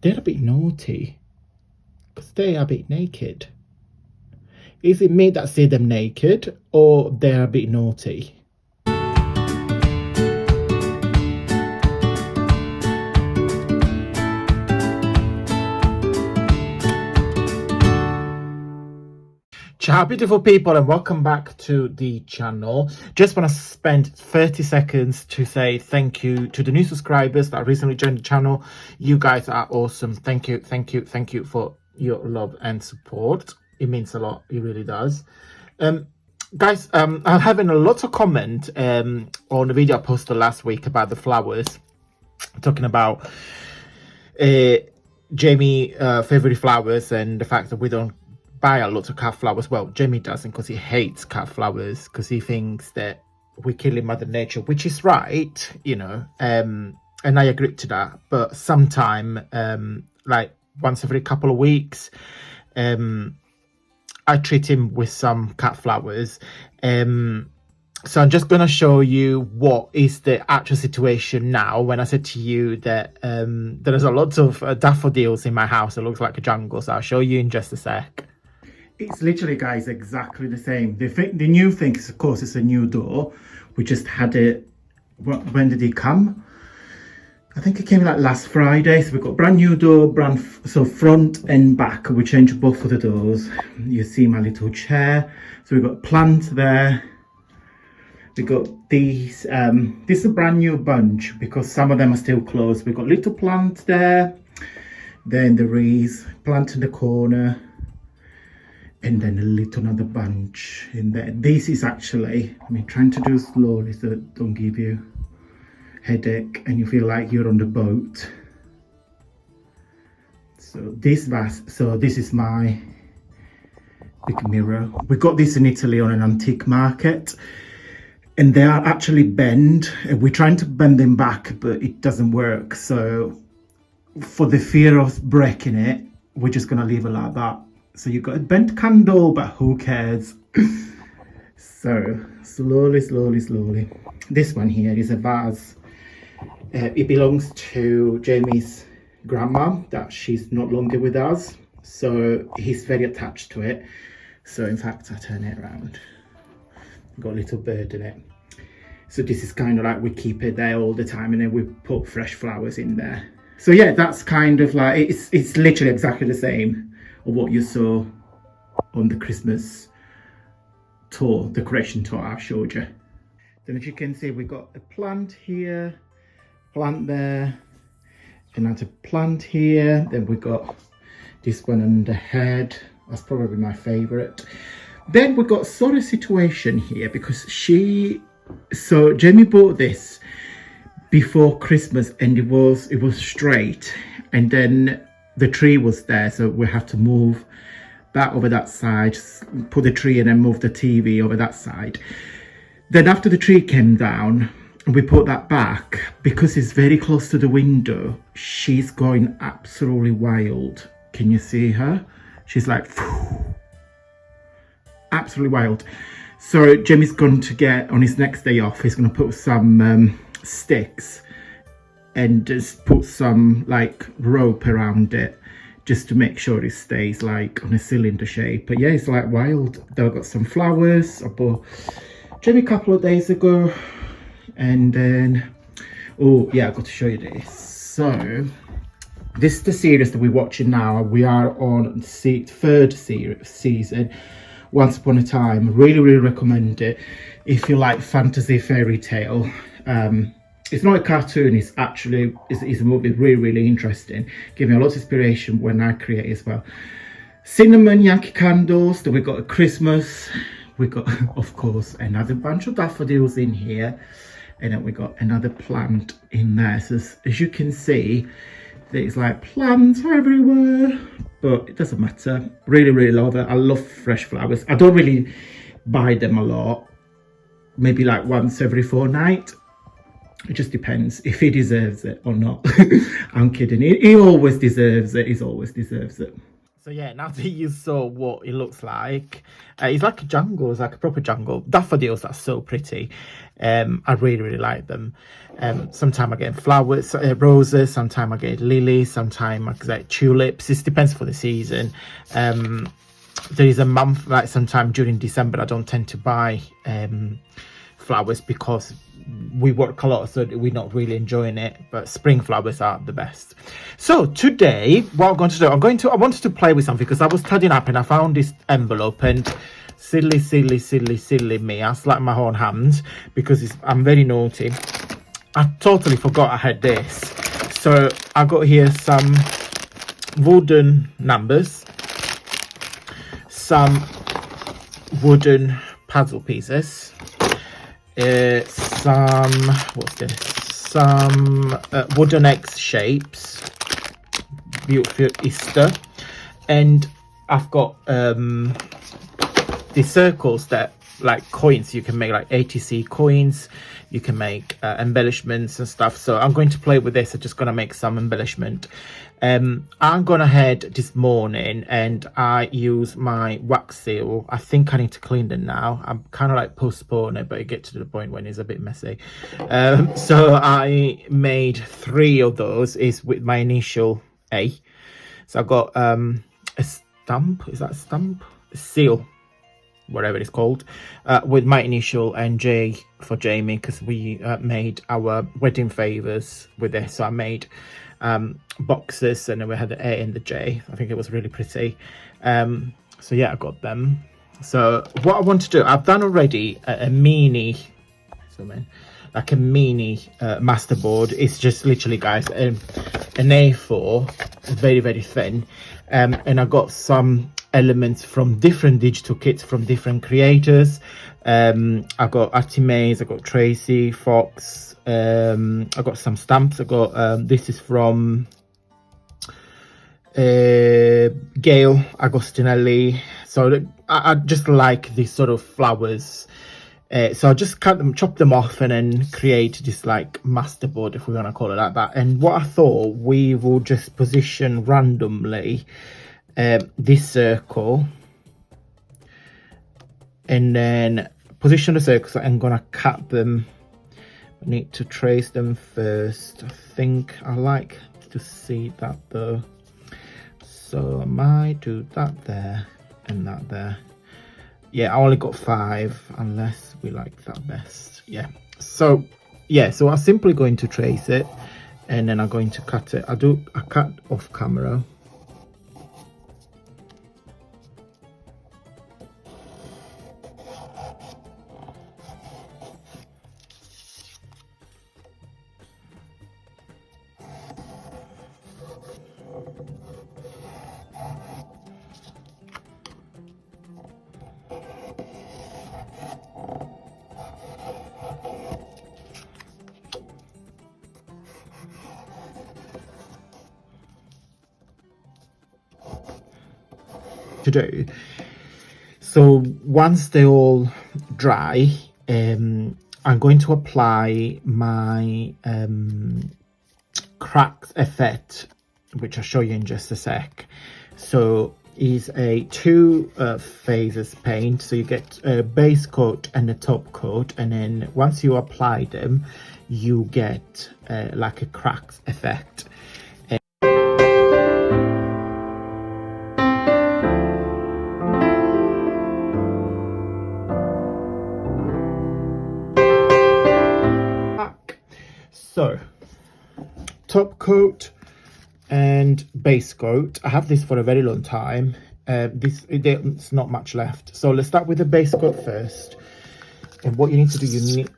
they're a bit naughty because they are a bit naked. Is it me that see them naked or they're a bit naughty? Ciao beautiful people and welcome back to the channel. Just want to spend 30 seconds to say thank you to the new subscribers that recently joined the channel. You guys are awesome. Thank you for your love and support. It means a lot. It really does. Guys, I'm having a lot of comment on the video I posted last week about the flowers, talking about Jamie favorite flowers and the fact that we don't buy a lot of cat flowers. Well, Jamie doesn't, because he hates cat flowers, because he thinks that we're killing Mother Nature, which is right, you know, and I agree to that. But sometime, like once every couple of weeks, I treat him with some cat flowers. So I'm just going to show you what is the actual situation now. When I said to you that there's a lot of daffodils in my house, it looks like a jungle. So I'll show you in just a sec. It's literally, guys, exactly the same. The new thing is, of course, it's a new door. We just had it. When did it come? I think it came like last Friday. So we've got brand new door, so front and back. We changed both of the doors. You see my little chair. So we've got plants there. We got these. This is a brand new bunch because some of them are still closed. We've got little plant there. Then there is plant in the corner. And then a little another bunch in there. This is actually, I mean, trying to do slowly so that don't give you headache and you feel like you're on the boat. So this is my big mirror. We got this in Italy on an antique market, and they are actually bent. We're trying to bend them back, but it doesn't work. So for the fear of breaking it, we're just gonna leave it like that. So you've got a bent candle, but who cares? So slowly. This one here is a vase. It belongs to Jamie's grandma, that she's not longer with us. So he's very attached to it. So in fact, I turn it around. Got a little bird in it. So this is kind of like we keep it there all the time, and then we put fresh flowers in there. So yeah, that's kind of like, it's literally exactly the same of what you saw on the Christmas tour, decoration tour I've showed you. Then as you can see, we've got a plant here, plant there, another plant here. Then we got this one on the head. That's probably my favorite. Then we got sort of situation here because so Jamie bought this before Christmas, and it was straight, and then the tree was there, so we have to move that over that side, put the tree and then move the TV over that side. Then after the tree came down, we put that back because it's very close to the window. She's going absolutely wild. Can you see her? She's like, phew, absolutely wild. So Jimmy's going to get, on his next day off, he's going to put some sticks and just put some like rope around it just to make sure it stays like on a cylinder shape. But yeah, it's like wild. They've got some flowers. I bought Jimmy a couple of days ago. And then, oh yeah, I've got to show you this. So this is the series that we're watching now. We are on the third season, Once Upon a Time. Really recommend it if you like fantasy fairy tale. It's not a cartoon, it's actually it's a movie. Really interesting. Gave me a lot of inspiration when I create as well. Cinnamon Yankee candles. Then we got a Christmas. We got, of course, another bunch of daffodils in here, and then we got another plant in there. So as you can see, there's like plants everywhere, but it doesn't matter. Really love it. I love fresh flowers. I don't really buy them a lot, maybe like once every fortnight. It just depends if he deserves it or not. I'm kidding. He always deserves it. He always deserves it. So yeah, now that you saw what it looks like, it's like a jungle. It's like a proper jungle. Daffodils are so pretty. I really like them. Sometimes I get flowers, roses. Sometimes I get lilies. Sometimes I get tulips. It depends for the season. There is a month, like sometime during December, I don't tend to buy flowers because we work a lot, so we're not really enjoying it. But spring flowers are the best. So today, what I'm going to do, I wanted to play with something because I was tidying up and I found this envelope, and silly me, I slapped my own hand because I'm very naughty. I totally forgot I had this. So I got here some wooden numbers, some wooden puzzle pieces, some wooden X shapes, beautiful Easter, and I've got these circles that like coins you can make, like ATC coins. You can make embellishments and stuff. So I'm going to play with this. I'm just going to make some embellishment. I'm gonna head this morning and I use my wax seal. I think I need to clean them now. I'm kind of like postponing it, but it gets to the point when it's a bit messy. So I made 3 of those, is with my initial A. So I've got a stamp. Is that a stamp? A seal, whatever it's called, with my initial and J for Jamie, because we made our wedding favors with this. So I made boxes, and then we had the A and the J. I think it was really pretty. So yeah, I got them. So what I want to do, I've done already a mini, like a mini masterboard. It's just literally, guys, an A4, very thin, and I got some elements from different digital kits from different creators. I got Atimaze, I got Tracy Fox, I got some stamps. I got this is from Gail Agostinelli. So I just like these sort of flowers. So I just cut them, chop them off, and then create this like masterboard, if we're gonna call it like that. And what I thought, we will just position randomly this circle, and then position the circles. I'm gonna cut them. I need to trace them first. I think I like to see that though, so I might do that there and that there. Yeah, I only got 5, unless we like that best. Yeah, so yeah, so I'm simply going to trace it, and then I'm going to cut it. I cut off camera. To do. So once they all dry, I'm going to apply my cracks effect, which I'll show you in just a sec. So is a 2 phases paint. So you get a base coat and a top coat, and then once you apply them, you get like a cracks effect. So top coat and base coat. I have this for a very long time. There's not much left, so let's start with the base coat first. And what you need to do, you need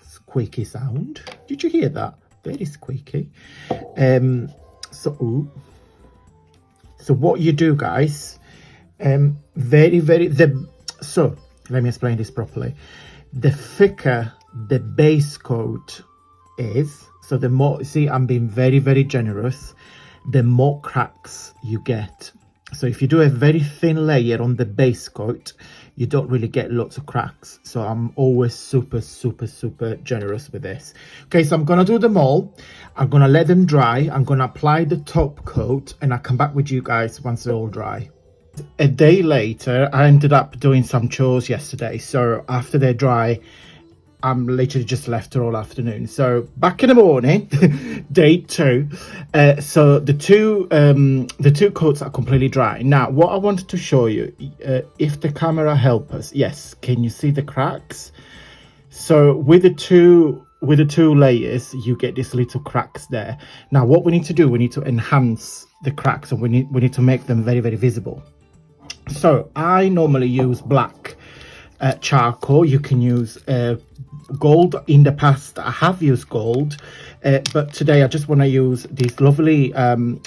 squeaky sound. Did you hear that? Very squeaky. So what you do, guys, so let me explain this properly. The thicker the base coat is, so the more, see, I'm being very generous, the more cracks you get. So if you do a very thin layer on the base coat, you don't really get lots of cracks. So I'm always super generous with this. Okay, so I'm gonna do them all. I'm gonna let them dry. I'm gonna apply the top coat, and I'll come back with you guys once they're all dry. A day later, I ended up doing some chores yesterday, so after they're dry, I'm literally just left her all afternoon. So back in the morning, day 2. So the two coats are completely dry. Now, what I wanted to show you, if the camera help us, yes, can you see the cracks? So with the two layers, you get these little cracks there. Now, what we need to do, we need to enhance the cracks, and we need to make them very visible. So I normally use black charcoal. You can use gold. In the past I have used gold, but today I just want to use this lovely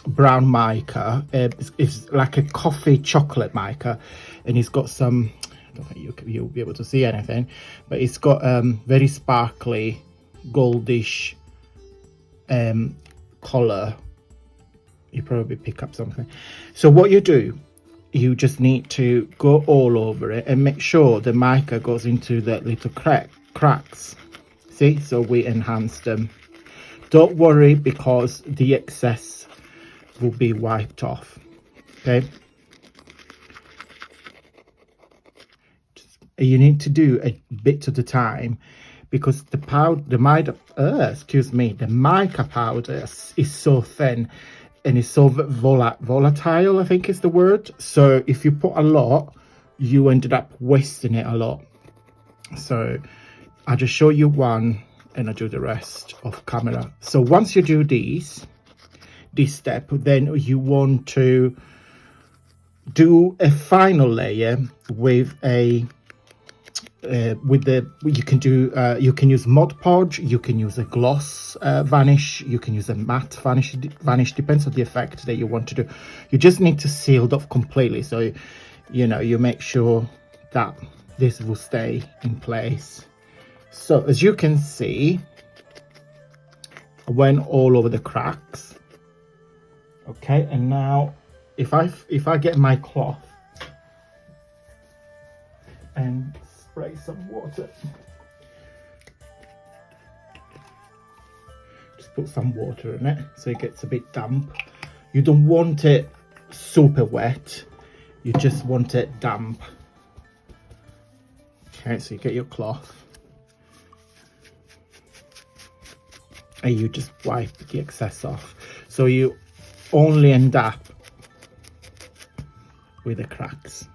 brown mica. It's like a coffee chocolate mica, and it's got some, I don't think you'll be able to see anything, but it's got very sparkly goldish color. You probably pick up something. So what you do, you just need to go all over it and make sure the mica goes into the little cracks. See, so we enhance them. Don't worry, because the excess will be wiped off. Okay, you need to do a bit at a time, because the mica powder is so thin and it's so volatile, I think is the word. So if you put a lot, you ended up wasting it a lot. So I just show you one and I do the rest off camera. So once you do this step, then you want to do a final layer with a you can use Mod Podge, you can use a gloss varnish, you can use a matte varnish, depends on the effect that you want to do. You just need to seal it off completely, so you make sure that this will stay in place. So as you can see, I went all over the cracks. Okay, and now if I get my cloth and spray some water, just put some water in it so it gets a bit damp. You don't want it super wet, you just want it damp. Okay, so you get your cloth and you just wipe the excess off, so you only end up with the cracks.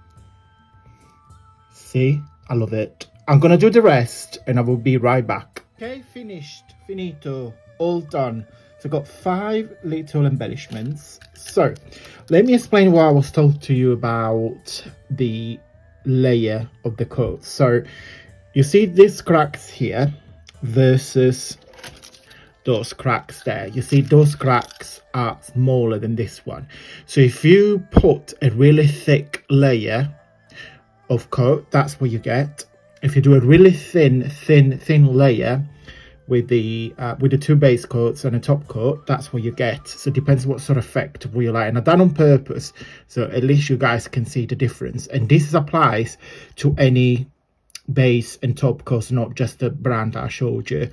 See, I love it. I'm gonna do the rest and I will be right back. Okay, finito, all done. So I've got 5 little embellishments. So let me explain what I was told to you about the layer of the coat. So you see these cracks here versus those cracks there. You see those cracks are smaller than this one. So if you put a really thick layer of coat, that's what you get. If you do a really thin layer with the 2 base coats and a top coat, that's what you get. So it depends what sort of effect we like, and I've done on purpose so at least you guys can see the difference. And this applies to any base and top coats, not just the brand I showed you.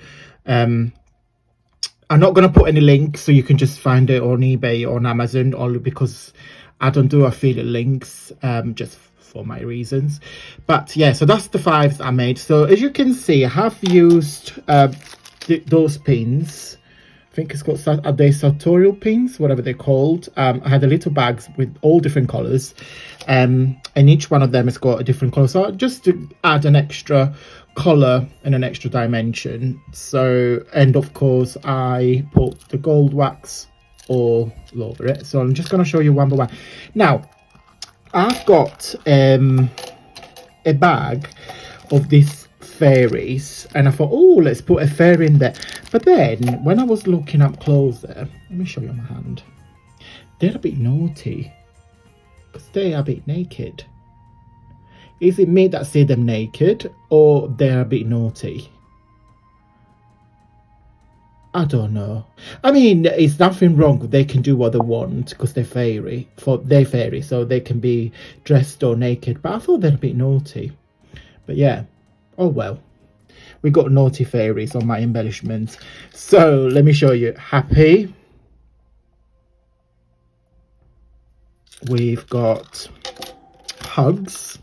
I'm not going to put any links, so you can just find it on eBay or on Amazon, only because I don't do affiliate links, just for my reasons. But yeah, so that's the 5s I made. So as you can see, I have used those pins. I think it's called, are they sartorial pins, whatever they're called. I had the little bags with all different colors, and each one of them has got a different color, so just to add an extra color and an extra dimension. So, and of course I put the gold wax all over it. So I'm just going to show you one by one. Now I've got a bag of these fairies, and I thought, oh, let's put a fairy in there. But then when I was looking up closer, let me show you my hand, they're a bit naughty because they are a bit naked. Is it me that see them naked, or they're a bit naughty? I don't know. I mean, it's nothing wrong. They can do what they want because they're fairy. They're fairy, so they can be dressed or naked. But I thought they're a bit naughty. But yeah, oh well. We got naughty fairies on my embellishments. So let me show you. Happy. We've got hugs.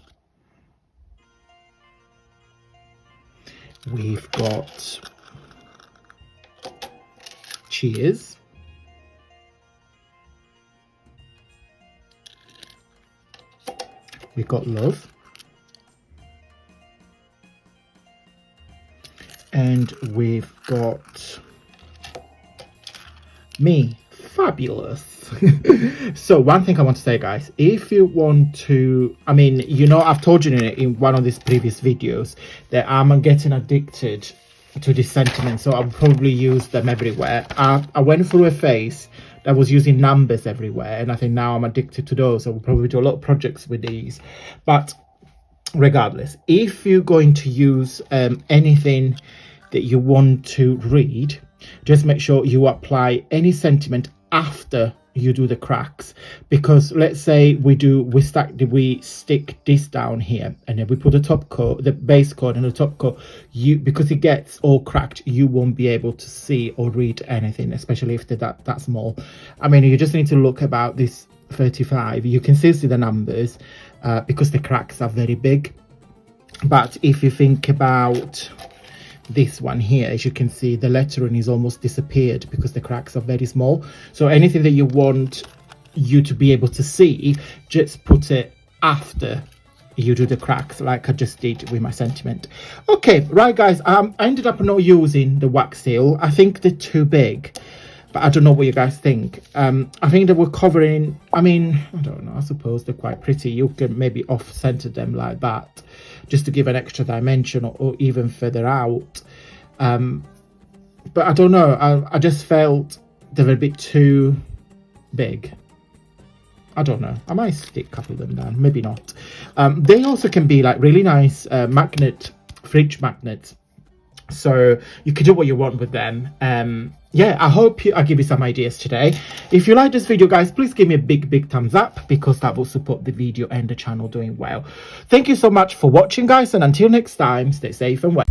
We've got cheers. We've got love. And we've got me. Fabulous. So one thing I want to say, guys, if you want to, I mean, you know, I've told you in one of these previous videos that I'm getting addicted to this sentiment, so I'll probably use them everywhere. I went through a phase that was using numbers everywhere, and I think now I'm addicted to those. I will probably do a lot of projects with these. But regardless, if you're going to use anything that you want to read, just make sure you apply any sentiment after you do the cracks, because let's say we stick this down here and then we put the top coat, the base coat and the top coat, because it gets all cracked, you won't be able to see or read anything, especially if they're that small. I mean, you just need to look about this 35. You can still see the numbers because the cracks are very big. But if you think about this one here, as you can see, the lettering is almost disappeared because the cracks are very small. So anything that you want you to be able to see, just put it after you do the cracks, like I just did with my sentiment. Okay, right guys, I ended up not using the wax seal. I think they're too big, but I don't know what you guys think. I think they were covering, I mean, I don't know, I suppose they're quite pretty. You can maybe off-center them like that just to give an extra dimension, or even further out. But I don't know, I just felt they were a bit too big. I don't know, I might stick a couple of them down, maybe not. They also can be like really nice fridge magnets, so you can do what you want with them. Yeah, I hope I give you some ideas today. If you like this video, guys, please give me a big thumbs up, because that will support the video and the channel doing well. Thank you so much for watching, guys, and until next time, stay safe and well.